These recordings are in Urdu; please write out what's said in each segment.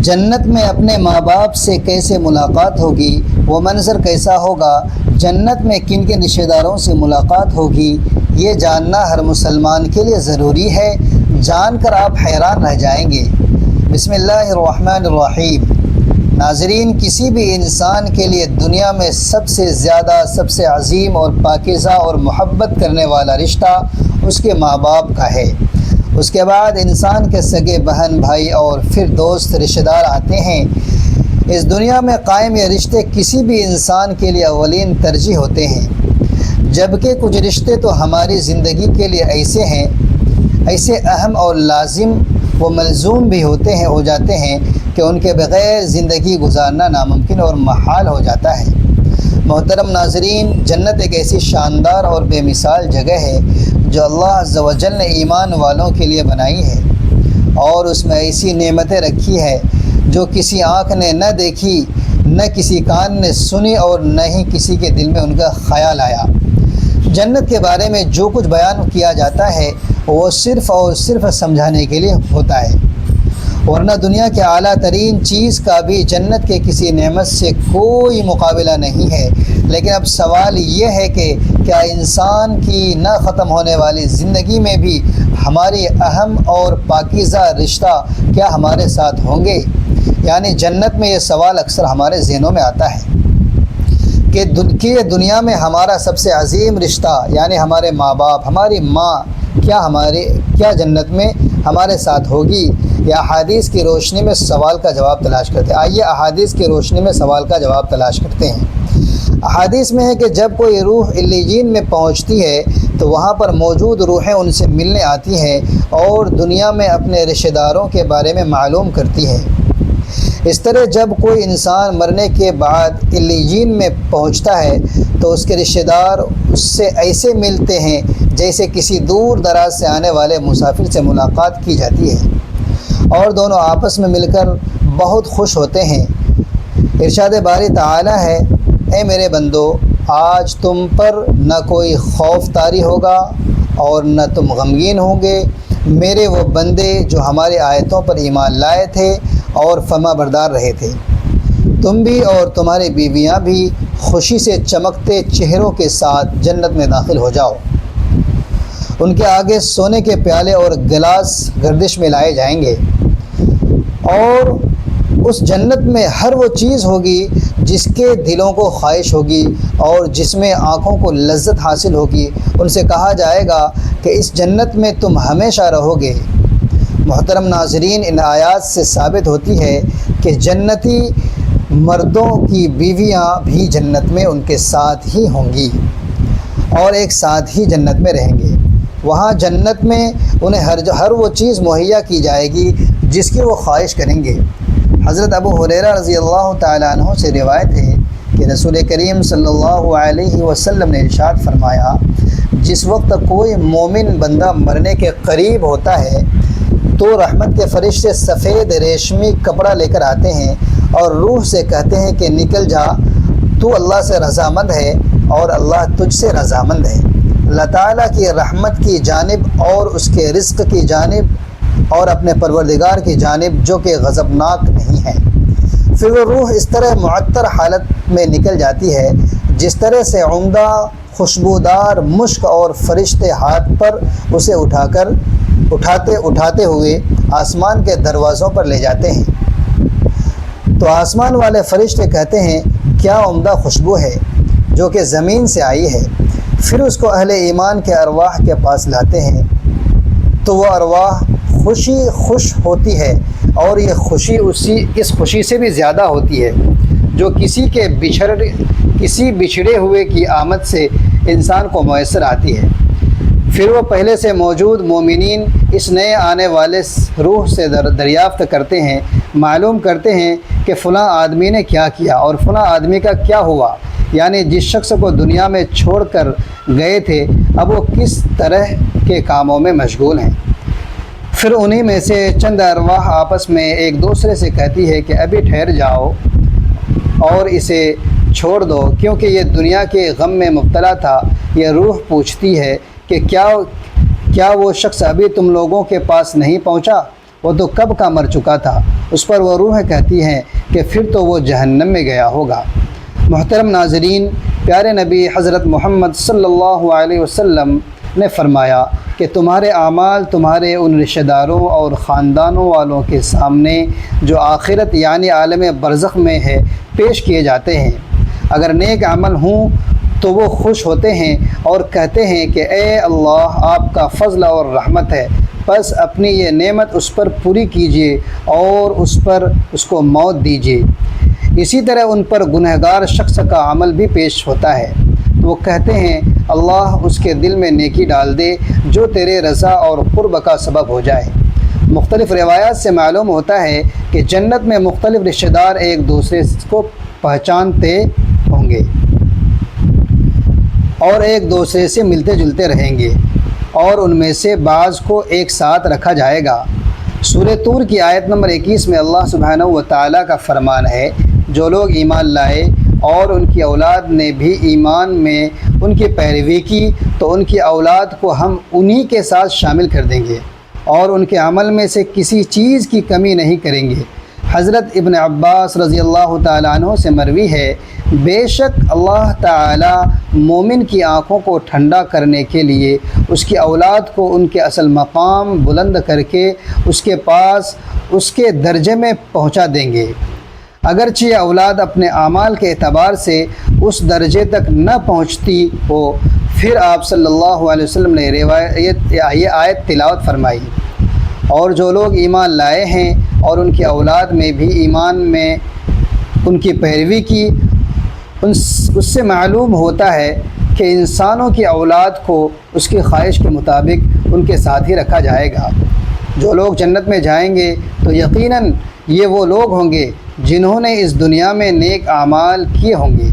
جنت میں اپنے ماں باپ سے کیسے ملاقات ہوگی، وہ منظر کیسا ہوگا، جنت میں کن کے رشتہ داروں سے ملاقات ہوگی، یہ جاننا ہر مسلمان کے لیے ضروری ہے۔ جان کر آپ حیران رہ جائیں گے۔ بسم اللہ الرحمن الرحیم۔ ناظرین، کسی بھی انسان کے لیے دنیا میں سب سے زیادہ، سب سے عظیم اور پاکیزہ اور محبت کرنے والا رشتہ اس کے ماں باپ کا ہے۔ اس کے بعد انسان کے سگے بہن بھائی اور پھر دوست رشتہ دار آتے ہیں۔ اس دنیا میں قائم یہ رشتے کسی بھی انسان کے لیے اولین ترجیح ہوتے ہیں، جبکہ کچھ رشتے تو ہماری زندگی کے لیے ایسے اہم اور لازم و ملزوم بھی ہو جاتے ہیں کہ ان کے بغیر زندگی گزارنا ناممکن اور محال ہو جاتا ہے۔ محترم ناظرین، جنت ایک ایسی شاندار اور بے مثال جگہ ہے جو اللہ عز و جل نے ایمان والوں کے لیے بنائی ہے، اور اس میں ایسی نعمتیں رکھی ہے جو کسی آنکھ نے نہ دیکھی، نہ کسی کان نے سنی اور نہ ہی کسی کے دل میں ان کا خیال آیا۔ جنت کے بارے میں جو کچھ بیان کیا جاتا ہے وہ صرف اور صرف سمجھانے کے لیے ہوتا ہے، ورنہ دنیا کے اعلیٰ ترین چیز کا بھی جنت کے کسی نعمت سے کوئی مقابلہ نہیں ہے۔ لیکن اب سوال یہ ہے کہ کیا انسان کی نہ ختم ہونے والی زندگی میں بھی ہماری اہم اور پاکیزہ رشتہ کیا ہمارے ساتھ ہوں گے؟ یعنی جنت میں یہ سوال اکثر ہمارے ذہنوں میں آتا ہے کہ دنیا میں ہمارا سب سے عظیم رشتہ یعنی ہمارے ماں باپ، ہماری ماں کیا جنت میں ہمارے ساتھ ہوگی؟ یا احادیث کی روشنی میں سوال کا جواب تلاش کرتے ہیں۔ آئیے احادیث کی روشنی میں سوال کا جواب تلاش کرتے ہیں۔ احادیث میں ہے کہ جب کوئی روح علیین میں پہنچتی ہے تو وہاں پر موجود روحیں ان سے ملنے آتی ہیں اور دنیا میں اپنے رشتہ داروں کے بارے میں معلوم کرتی ہیں۔ اس طرح جب کوئی انسان مرنے کے بعد علیین میں پہنچتا ہے تو اس کے رشتہ دار اس سے ایسے ملتے ہیں جیسے کسی دور دراز سے آنے والے مسافر سے ملاقات کی جاتی ہے، اور دونوں آپس میں مل کر بہت خوش ہوتے ہیں۔ ارشاد باری تعالی ہے، اے میرے بندو، آج تم پر نہ کوئی خوف طاری ہوگا اور نہ تم غمگین ہوں گے، میرے وہ بندے جو ہماری آیتوں پر ایمان لائے تھے اور فرما بردار رہے تھے۔ تم بھی اور تمہاری بیویاں بھی خوشی سے چمکتے چہروں کے ساتھ جنت میں داخل ہو جاؤ۔ ان کے آگے سونے کے پیالے اور گلاس گردش میں لائے جائیں گے، اور اس جنت میں ہر وہ چیز ہوگی جس کے دلوں کو خواہش ہوگی اور جس میں آنکھوں کو لذت حاصل ہوگی۔ ان سے کہا جائے گا کہ اس جنت میں تم ہمیشہ رہو گے۔ محترم ناظرین، ان آیات سے ثابت ہوتی ہے کہ جنتی مردوں کی بیویاں بھی جنت میں ان کے ساتھ ہی ہوں گی اور ایک ساتھ ہی جنت میں رہیں گے۔ وہاں جنت میں انہیں ہر وہ چیز مہیا کی جائے گی جس کی وہ خواہش کریں گے۔ حضرت ابو ہریرہ رضی اللہ تعالیٰ عنہ سے روایت ہے کہ رسول کریم صلی اللہ علیہ وسلم نے ارشاد فرمایا، جس وقت کوئی مومن بندہ مرنے کے قریب ہوتا ہے تو رحمت کے فرشتے سفید ریشمی کپڑا لے کر آتے ہیں اور روح سے کہتے ہیں کہ نکل جا، تو اللہ سے رضامند ہے اور اللہ تجھ سے رضامند ہے، اللہ تعالیٰ کی رحمت کی جانب اور اس کے رزق کی جانب اور اپنے پروردگار کی جانب جو کہ غضبناک نہیں ہے۔ پھر وہ روح اس طرح معطر حالت میں نکل جاتی ہے جس طرح سے عمدہ خوشبودار مشک، اور فرشتے ہاتھ پر اسے اٹھاتے ہوئے آسمان کے دروازوں پر لے جاتے ہیں۔ تو آسمان والے فرشتے کہتے ہیں، کیا عمدہ خوشبو ہے جو کہ زمین سے آئی ہے۔ پھر اس کو اہل ایمان کے ارواح کے پاس لاتے ہیں تو وہ ارواح خوش ہوتی ہے، اور یہ خوشی اس خوشی سے بھی زیادہ ہوتی ہے جو کسی بچھڑے ہوئے کی آمد سے انسان کو میسر آتی ہے۔ پھر وہ پہلے سے موجود مومنین اس نئے آنے والے روح سے دریافت کرتے ہیں، معلوم کرتے ہیں کہ فلاں آدمی نے کیا کیا اور فلاں آدمی کا کیا ہوا، یعنی جس شخص کو دنیا میں چھوڑ کر گئے تھے اب وہ کس طرح کے کاموں میں مشغول ہیں۔ پھر انہی میں سے چند ارواح آپس میں ایک دوسرے سے کہتی ہے کہ ابھی ٹھہر جاؤ اور اسے چھوڑ دو، کیونکہ یہ دنیا کے غم میں مبتلا تھا۔ یہ روح پوچھتی ہے کہ کیا وہ شخص ابھی تم لوگوں کے پاس نہیں پہنچا؟ وہ تو کب کا مر چکا تھا۔ اس پر وہ روح کہتی ہیں کہ پھر تو وہ جہنم میں گیا ہوگا۔ محترم ناظرین، پیارے نبی حضرت محمد صلی اللہ علیہ وسلم نے فرمایا کہ تمہارے اعمال تمہارے ان رشتہ داروں اور خاندانوں والوں کے سامنے جو آخرت یعنی عالم برزخ میں ہے پیش کیے جاتے ہیں۔ اگر نیک عمل ہوں تو وہ خوش ہوتے ہیں اور کہتے ہیں کہ اے اللہ، آپ کا فضل اور رحمت ہے، بس اپنی یہ نعمت اس پر پوری کیجیے اور اس کو موت دیجیے۔ اسی طرح ان پر گنہگار شخص کا عمل بھی پیش ہوتا ہے تو وہ کہتے ہیں اللہ اس کے دل میں نیکی ڈال دے جو تیرے رضا اور قرب کا سبب ہو جائے۔ مختلف روایات سے معلوم ہوتا ہے کہ جنت میں مختلف رشتہ دار ایک دوسرے کو پہچانتے ہوں گے اور ایک دوسرے سے ملتے جلتے رہیں گے، اور ان میں سے بعض کو ایک ساتھ رکھا جائے گا۔ سورہ طور کی آیت نمبر 21 میں اللہ سبحانہ و تعالیٰ کا فرمان ہے، جو لوگ ایمان لائے اور ان کی اولاد نے بھی ایمان میں ان کی پیروی کی تو ان کی اولاد کو ہم انہی کے ساتھ شامل کر دیں گے اور ان کے عمل میں سے کسی چیز کی کمی نہیں کریں گے۔ حضرت ابن عباس رضی اللہ تعالیٰ عنہ سے مروی ہے، بے شک اللہ تعالیٰ مومن کی آنکھوں کو ٹھنڈا کرنے کے لیے اس کی اولاد کو ان کے اصل مقام بلند کر کے اس کے پاس اس کے درجے میں پہنچا دیں گے، اگرچہ یہ اولاد اپنے اعمال کے اعتبار سے اس درجے تک نہ پہنچتی ہو۔ پھر آپ صلی اللہ علیہ وسلم نے یہ آیت تلاوت فرمائی، اور جو لوگ ایمان لائے ہیں اور ان کی اولاد میں بھی ایمان میں ان کی پیروی کی، اس سے معلوم ہوتا ہے کہ انسانوں کی اولاد کو اس کی خواہش کے مطابق ان کے ساتھ ہی رکھا جائے گا۔ جو لوگ جنت میں جائیں گے تو یقیناً یہ وہ لوگ ہوں گے جنہوں نے اس دنیا میں نیک اعمال کیے ہوں گے،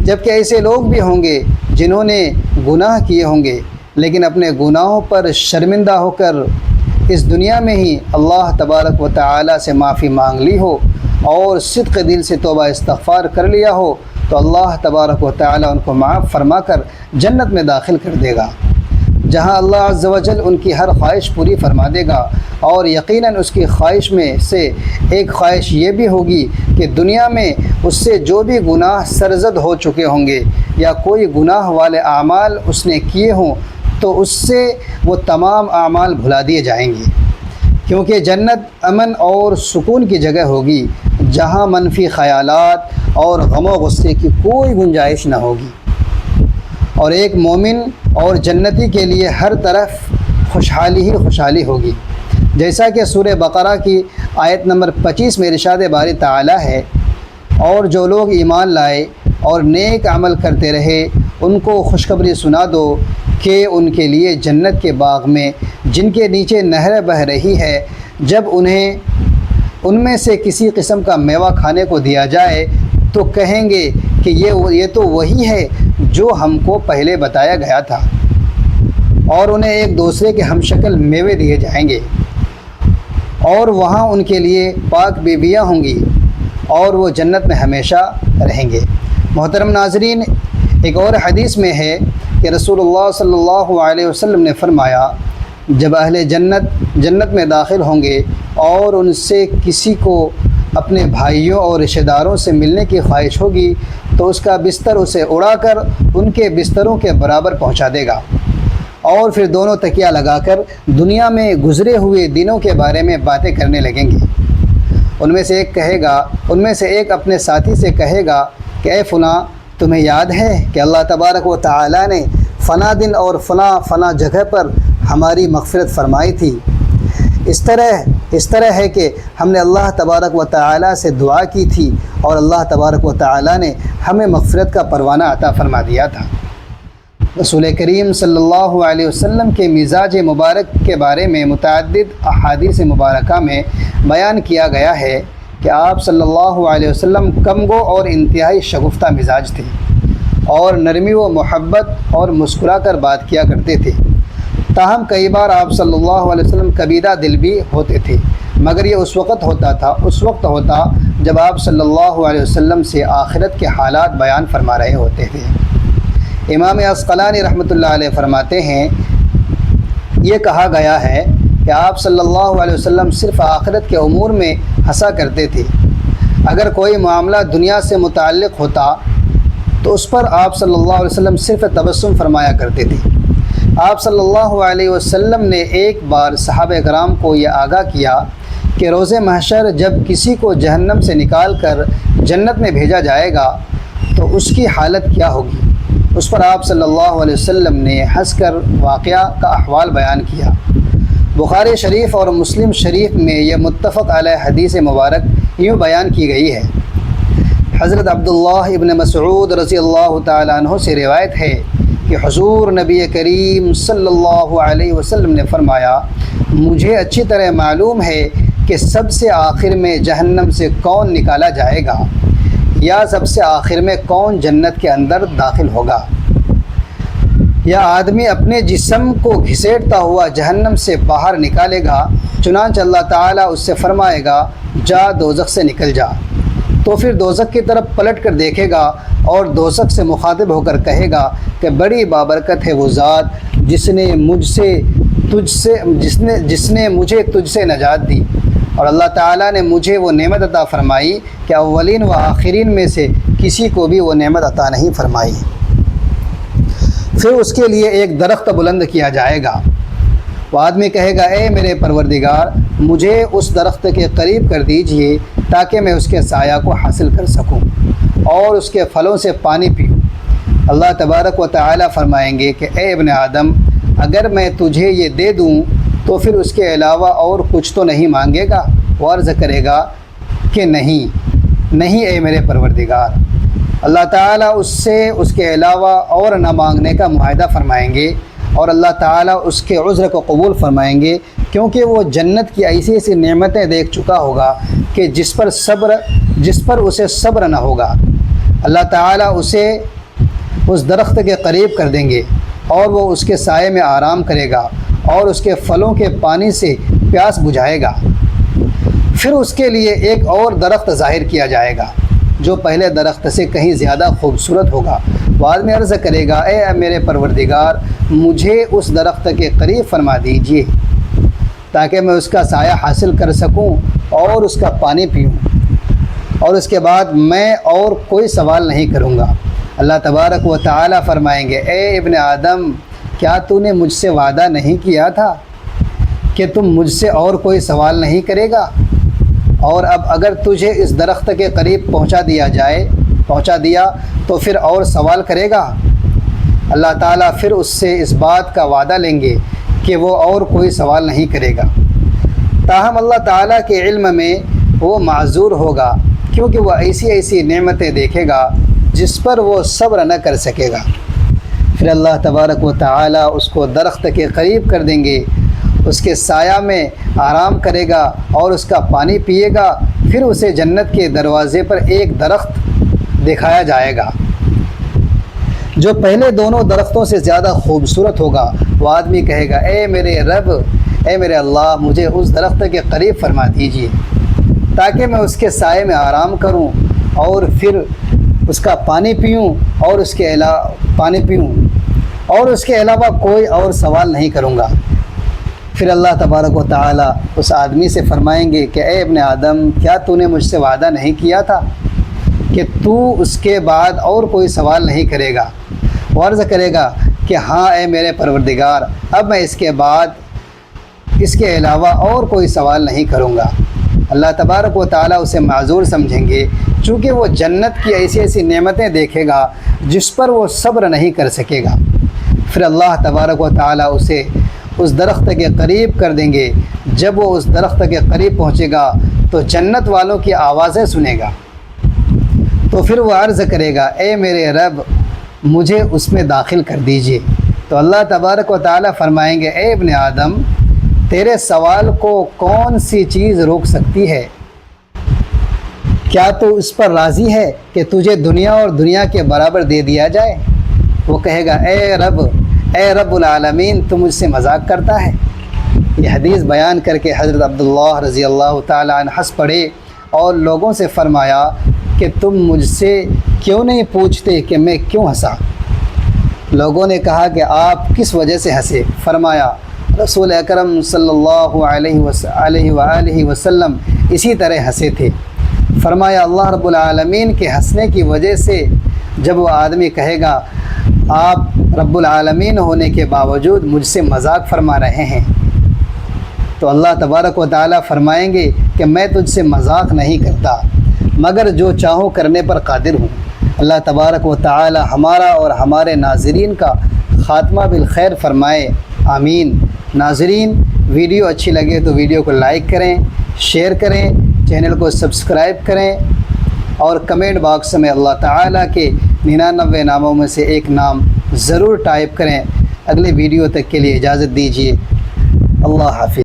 جبکہ ایسے لوگ بھی ہوں گے جنہوں نے گناہ کیے ہوں گے لیکن اپنے گناہوں پر شرمندہ ہو کر اس دنیا میں ہی اللہ تبارک و تعالی سے معافی مانگ لی ہو اور صدق دل سے توبہ استغفار کر لیا ہو، تو اللہ تبارک و تعالی ان کو معاف فرما کر جنت میں داخل کر دے گا، جہاں اللہ عز و جل ان کی ہر خواہش پوری فرما دے گا۔ اور یقیناً اس کی خواہش میں سے ایک خواہش یہ بھی ہوگی کہ دنیا میں اس سے جو بھی گناہ سرزد ہو چکے ہوں گے یا کوئی گناہ والے اعمال اس نے کیے ہوں تو اس سے وہ تمام اعمال بھلا دیے جائیں گے، کیونکہ جنت امن اور سکون کی جگہ ہوگی جہاں منفی خیالات اور غم و غصے کی کوئی گنجائش نہ ہوگی، اور ایک مومن اور جنتی کے لیے ہر طرف خوشحالی ہی خوشحالی ہوگی، جیسا کہ سورہ بقرہ کی آیت نمبر 25 میں ارشاد باری تعالی ہے، اور جو لوگ ایمان لائے اور نیک عمل کرتے رہے ان کو خوشخبری سنا دو کہ ان کے لیے جنت کے باغ میں جن کے نیچے نہر بہہ رہی ہے، جب انہیں ان میں سے کسی قسم کا میوہ کھانے کو دیا جائے تو کہیں گے کہ یہ تو وہی ہے جو ہم کو پہلے بتایا گیا تھا، اور انہیں ایک دوسرے کے ہم شکل میوے دیے جائیں گے، اور وہاں ان کے لیے پاک بیویاں ہوں گی اور وہ جنت میں ہمیشہ رہیں گے۔ محترم ناظرین، ایک اور حدیث میں ہے کہ رسول اللہ صلی اللہ علیہ وسلم نے فرمایا، جب اہل جنت میں داخل ہوں گے اور ان سے کسی کو اپنے بھائیوں اور رشتہ داروں سے ملنے کی خواہش ہوگی تو اس کا بستر اسے اڑا کر ان کے بستروں کے برابر پہنچا دے گا، اور پھر دونوں تکیہ لگا کر دنیا میں گزرے ہوئے دنوں کے بارے میں باتیں کرنے لگیں گے۔ ان میں سے ایک اپنے ساتھی سے کہے گا کہ اے فلاں، تمہیں یاد ہے کہ اللہ تبارک و تعالی نے فلاں دن اور فلاں جگہ پر ہماری مغفرت فرمائی تھی؟ اس طرح ہے کہ ہم نے اللہ تبارک و تعالی سے دعا کی تھی اور اللہ تبارک و تعالی نے ہمیں مغفرت کا پروانہ عطا فرما دیا تھا۔ رسول کریم صلی اللہ علیہ وسلم کے مزاج مبارک کے بارے میں متعدد احادیث مبارکہ میں بیان کیا گیا ہے کہ آپ صلی اللہ علیہ وسلم کم گو اور انتہائی شگفتہ مزاج تھے، اور نرمی و محبت اور مسکرا کر بات کیا کرتے تھے۔ تاہم کئی بار آپ صلی اللہ علیہ وسلم کبیدہ دل بھی ہوتے تھے، مگر یہ اس وقت ہوتا جب آپ صلی اللہ علیہ وسلم سے آخرت کے حالات بیان فرما رہے ہوتے تھے۔ امام عسقلانی رحمۃ اللہ علیہ فرماتے ہیں، یہ کہا گیا ہے کہ کہ آپ صلی اللہ علیہ وسلم صرف آخرت کے امور میں ہنسا کرتے تھے۔ اگر کوئی معاملہ دنیا سے متعلق ہوتا تو اس پر آپ صلی اللہ علیہ وسلم صرف تبسم فرمایا کرتے تھے۔ آپ صلی اللہ علیہ وسلم نے ایک بار صحابہ کرام کو یہ آگاہ کیا کہ روز محشر جب کسی کو جہنم سے نکال کر جنت میں بھیجا جائے گا تو اس کی حالت کیا ہوگی۔ اس پر آپ صلی اللہ علیہ وسلم نے ہنس کر واقعہ کا احوال بیان کیا۔ بخاری شریف اور مسلم شریف میں یہ متفق علیہ حدیث مبارک یوں بیان کی گئی ہے۔ حضرت عبداللہ ابن مسعود رضی اللہ تعالیٰ عنہ سے روایت ہے کہ حضور نبی کریم صلی اللہ علیہ وسلم نے فرمایا، مجھے اچھی طرح معلوم ہے کہ سب سے آخر میں جہنم سے کون نکالا جائے گا یا سب سے آخر میں کون جنت کے اندر داخل ہوگا۔ یا آدمی اپنے جسم کو گھسیٹتا ہوا جہنم سے باہر نکالے گا، چنانچہ اللہ تعالیٰ اس سے فرمائے گا جا دوزخ سے نکل جا، تو پھر دوزخ کی طرف پلٹ کر دیکھے گا اور دوزخ سے مخاطب ہو کر کہے گا کہ بڑی بابرکت ہے وہ ذات جس نے مجھے تجھ سے نجات دی، اور اللہ تعالیٰ نے مجھے وہ نعمت عطا فرمائی کہ اولین و آخرین میں سے کسی کو بھی وہ نعمت عطا نہیں فرمائی۔ پھر اس کے لیے ایک درخت بلند کیا جائے گا۔ وہ آدمی کہے گا اے میرے پروردگار، مجھے اس درخت کے قریب کر دیجئے تاکہ میں اس کے سایہ کو حاصل کر سکوں اور اس کے پھلوں سے پانی پیوں۔ اللہ تبارک و تعالی فرمائیں گے کہ اے ابن آدم، اگر میں تجھے یہ دے دوں تو پھر اس کے علاوہ اور کچھ تو نہیں مانگے گا؟ وہ عرض کرے گا کہ نہیں اے میرے پروردگار۔ اللہ تعالیٰ اس سے اس کے علاوہ اور نہ مانگنے کا معاہدہ فرمائیں گے، اور اللہ تعالیٰ اس کے عذر کو قبول فرمائیں گے، کیونکہ وہ جنت کی ایسی ایسی نعمتیں دیکھ چکا ہوگا کہ جس پر اسے صبر نہ ہوگا۔ اللہ تعالیٰ اسے اس درخت کے قریب کر دیں گے اور وہ اس کے سائے میں آرام کرے گا اور اس کے پھلوں کے پانی سے پیاس بجھائے گا۔ پھر اس کے لیے ایک اور درخت ظاہر کیا جائے گا جو پہلے درخت سے کہیں زیادہ خوبصورت ہوگا۔ وہ آدمی عرض کرے گا اے میرے پروردگار، مجھے اس درخت کے قریب فرما دیجیے تاکہ میں اس کا سایہ حاصل کر سکوں اور اس کا پانی پیوں، اور اس کے بعد میں اور کوئی سوال نہیں کروں گا۔ اللہ تبارک و تعالی فرمائیں گے اے ابن آدم، کیا تو نے مجھ سے وعدہ نہیں کیا تھا کہ تم مجھ سے اور کوئی سوال نہیں کرے گا؟ اور اب اگر تجھے اس درخت کے قریب پہنچا دیا تو پھر اور سوال کرے گا؟ اللہ تعالیٰ پھر اس سے اس بات کا وعدہ لیں گے کہ وہ اور کوئی سوال نہیں کرے گا۔ تاہم اللہ تعالیٰ کے علم میں وہ معذور ہوگا، کیونکہ وہ ایسی ایسی نعمتیں دیکھے گا جس پر وہ صبر نہ کر سکے گا۔ پھر اللہ تبارک و تعالیٰ اس کو درخت کے قریب کر دیں گے، اس کے سایہ میں آرام کرے گا اور اس کا پانی پیے گا۔ پھر اسے جنت کے دروازے پر ایک درخت دکھایا جائے گا جو پہلے دونوں درختوں سے زیادہ خوبصورت ہوگا۔ وہ آدمی کہے گا اے میرے رب، اے میرے اللہ، مجھے اس درخت کے قریب فرما دیجیے تاکہ میں اس کے سائے میں آرام کروں اور پھر اس کا پانی پیوں اور اس کے علاوہ کوئی اور سوال نہیں کروں گا۔ پھر اللہ تبارک و تعالیٰ اس آدمی سے فرمائیں گے کہ اے ابن آدم، کیا تو نے مجھ سے وعدہ نہیں کیا تھا کہ تو اس کے بعد اور کوئی سوال نہیں کرے گا؟ وہ عرض کرے گا کہ ہاں اے میرے پروردگار، اب میں اس کے بعد اس کے علاوہ اور کوئی سوال نہیں کروں گا۔ اللہ تبارک و تعالیٰ اسے معذور سمجھیں گے، چونکہ وہ جنت کی ایسی ایسی نعمتیں دیکھے گا جس پر وہ صبر نہیں کر سکے گا۔ پھر اللہ تبارک و تعالیٰ اسے اس درخت کے قریب کر دیں گے۔ جب وہ اس درخت کے قریب پہنچے گا تو جنت والوں کی آوازیں سنے گا، تو پھر وہ عرض کرے گا اے میرے رب، مجھے اس میں داخل کر دیجیے۔ تو اللہ تبارک و تعالیٰ فرمائیں گے اے ابن آدم، تیرے سوال کو کون سی چیز روک سکتی ہے؟ کیا تو اس پر راضی ہے کہ تجھے دنیا اور دنیا کے برابر دے دیا جائے؟ وہ کہے گا اے رب العالمین، تو مجھ سے مذاق کرتا ہے۔ یہ حدیث بیان کر کے حضرت عبداللہ رضی اللہ تعالیٰ عنہ ہنس پڑے اور لوگوں سے فرمایا کہ تم مجھ سے کیوں نہیں پوچھتے کہ میں کیوں ہنسا؟ لوگوں نے کہا کہ آپ کس وجہ سے ہنسے؟ فرمایا رسول اکرم صلی اللہ علیہ وآلہ وسلم اسی طرح ہنسے تھے۔ فرمایا اللہ رب العالمین کے ہنسنے کی وجہ سے جب وہ آدمی کہے گا آپ رب العالمین ہونے کے باوجود مجھ سے مذاق فرما رہے ہیں، تو اللہ تبارک و تعالیٰ فرمائیں گے کہ میں تجھ سے مذاق نہیں کرتا مگر جو چاہوں کرنے پر قادر ہوں۔ اللہ تبارک و تعالیٰ ہمارا اور ہمارے ناظرین کا خاتمہ بالخیر فرمائے، آمین۔ ناظرین، ویڈیو اچھی لگے تو ویڈیو کو لائک کریں، شیئر کریں، چینل کو سبسکرائب کریں اور کمنٹ باکس میں اللہ تعالیٰ کے 99 ناموں میں سے ایک نام ضرور ٹائپ کریں۔ اگلے ویڈیو تک کے لیے اجازت دیجیے، اللہ حافظ۔